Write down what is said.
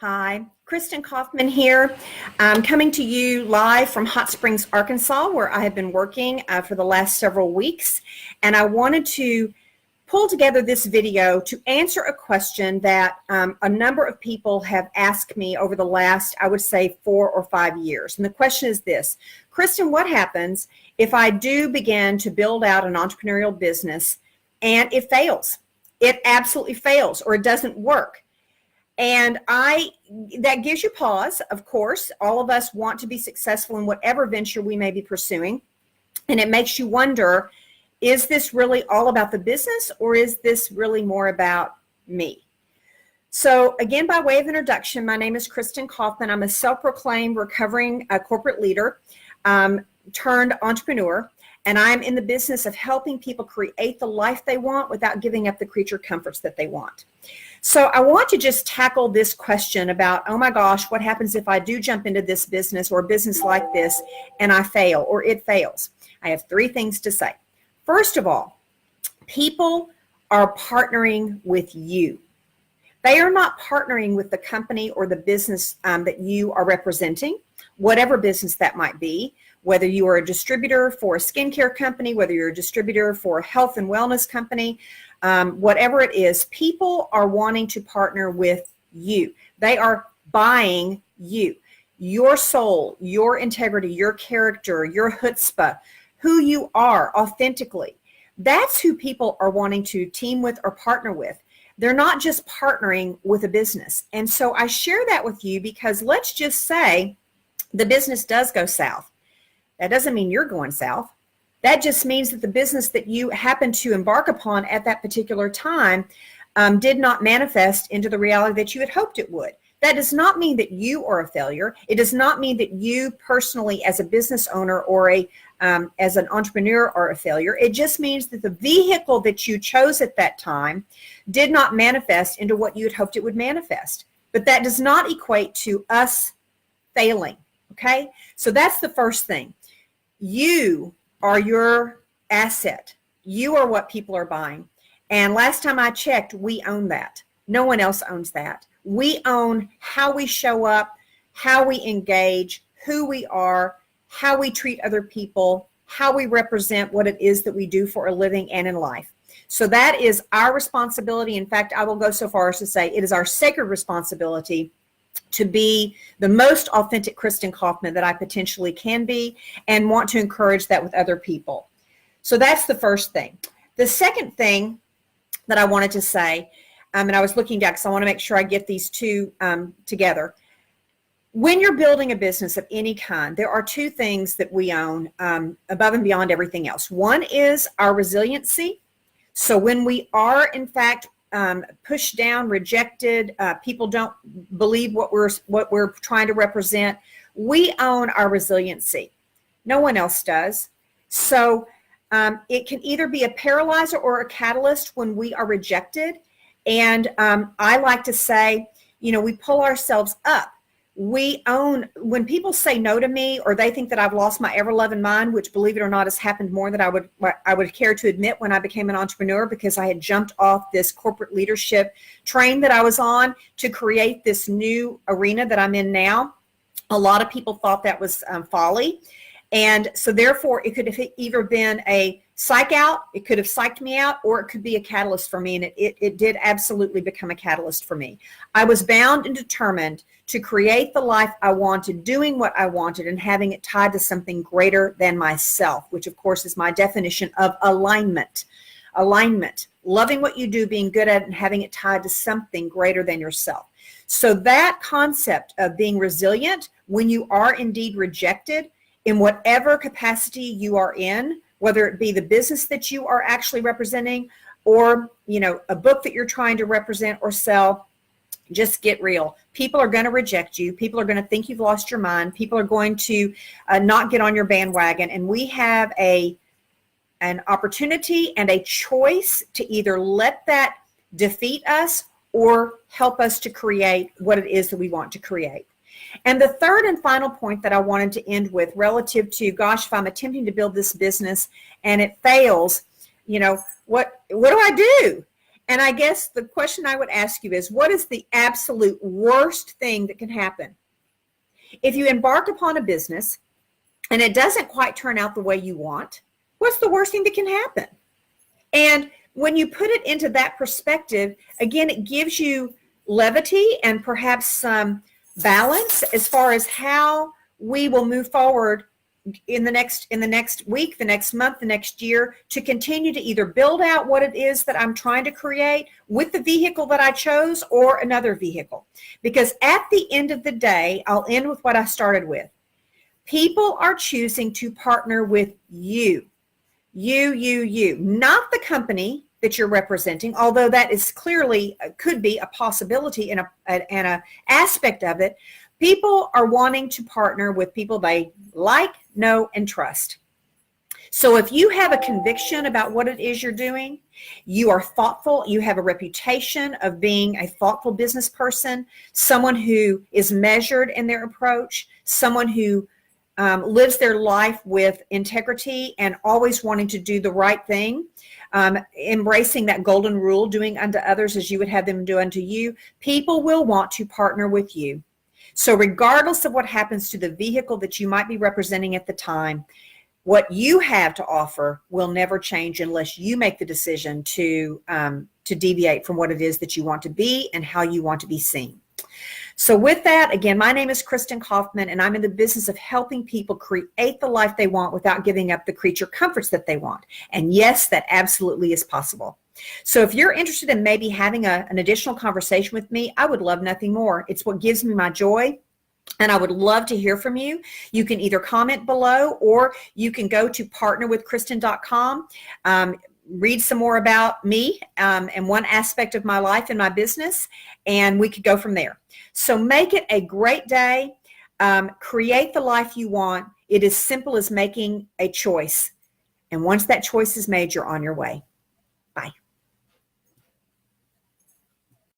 Hi, Kristin Kaufman here. I'm coming to you live from Hot Springs, Arkansas, where I have been working for the last several weeks. And I wanted to pull together this video to answer a question that a number of people have asked me over the last, I would say, 4 or 5 years. And the question is this: Kristin, what happens if I do begin to build out an entrepreneurial business and it fails? It absolutely fails, or it doesn't work. And that gives you pause, of course. All of us want to be successful in whatever venture we may be pursuing. And it makes you wonder, is this really all about the business, or is this really more about me? So again, by way of introduction, my name is Kristin Kaufman. I'm a self-proclaimed recovering corporate leader turned entrepreneur. And I'm in the business of helping people create the life they want without giving up the creature comforts that they want. So I want to just tackle this question about, oh my gosh, what happens if I do jump into this business or a business like this and I fail or it fails? I have 3 things to say. First of all, people are partnering with you. They are not partnering with the company or the business that you are representing, whatever business that might be. Whether you are a distributor for a skincare company, whether you're a distributor for a health and wellness company, whatever it is, people are wanting to partner with you. They are buying you, your soul, your integrity, your character, your chutzpah, who you are authentically. That's who people are wanting to team with or partner with. They're not just partnering with a business. And so I share that with you because let's just say the business does go south. That doesn't mean you're going south. That just means that the business that you happen to embark upon at that particular time did not manifest into the reality that you had hoped it would. That does not mean that you are a failure. It does not mean that you personally as a business owner or as an entrepreneur are a failure. It just means that the vehicle that you chose at that time did not manifest into what you had hoped it would manifest. But that does not equate to us failing, okay? So that's the first thing. You are your asset. You are what people are buying. And last time I checked, we own that. No one else owns that. We own how we show up, how we engage, who we are, how we treat other people, how we represent what it is that we do for a living and in life. So that is our responsibility. In fact, I will go so far as to say it is our sacred responsibility to be the most authentic Kristin Kaufman that I potentially can be, and want to encourage that with other people. So that's the first thing. The second thing that I wanted to say, and I was looking down because I want to make sure I get these two together. When you're building a business of any kind, there are 2 things that we own above and beyond everything else. One is our resiliency. So when we are, in fact, pushed down, rejected, people don't believe what we're trying to represent, we own our resiliency. No one else does. So it can either be a paralyzer or a catalyst when we are rejected. And I like to say, we pull ourselves up. We own, when people say no to me, or they think that I've lost my ever-loving mind, which, believe it or not, has happened more than I would care to admit when I became an entrepreneur, because I had jumped off this corporate leadership train that I was on to create this new arena that I'm in now. A lot of people thought that was folly. And so therefore, it could have either been a psych out, it could have psyched me out, or it could be a catalyst for me. And it did absolutely become a catalyst for me. I was bound and determined to create the life I wanted, doing what I wanted, and having it tied to something greater than myself, which of course is my definition of alignment. Alignment, loving what you do, being good at it, and having it tied to something greater than yourself. So that concept of being resilient when you are indeed rejected in whatever capacity you are in, whether it be the business that you are actually representing or, a book that you're trying to represent or sell, just get real. People are going to reject you. People are going to think you've lost your mind. People are going to not get on your bandwagon. And we have an opportunity and a choice to either let that defeat us or help us to create what it is that we want to create. And the third and final point that I wanted to end with, relative to, gosh, if I'm attempting to build this business and it fails, what do I do? And I guess the question I would ask you is, what is the absolute worst thing that can happen? If you embark upon a business and it doesn't quite turn out the way you want, what's the worst thing that can happen? And when you put it into that perspective, again, it gives you levity and perhaps some balance as far as how we will move forward in the next week, the next month, the next year, to continue to either build out what it is that I'm trying to create with the vehicle that I chose or another vehicle. Because at the end of the day, I'll end with what I started with. People are choosing to partner with you. You, not the company that you're representing, although that is clearly could be a possibility and a aspect of it. People are wanting to partner with people they like, know, and trust. So if you have a conviction about what it is you're doing, you are thoughtful, you have a reputation of being a thoughtful business person, someone who is measured in their approach, someone who lives their life with integrity and always wanting to do the right thing, embracing that golden rule, doing unto others as you would have them do unto you, people will want to partner with you. So regardless of what happens to the vehicle that you might be representing at the time, what you have to offer will never change unless you make the decision to deviate from what it is that you want to be and how you want to be seen. So with that, again, my name is Kristin Kaufman, and I'm in the business of helping people create the life they want without giving up the creature comforts that they want. And yes, that absolutely is possible. So if you're interested in maybe having an additional conversation with me, I would love nothing more. It's what gives me my joy. And I would love to hear from you. You can either comment below or you can go to partnerwithkristin.com. Read some more about me and one aspect of my life and my business, and we could go from there. So make it a great day. Create the life you want. It is simple as making a choice. And once that choice is made, you're on your way.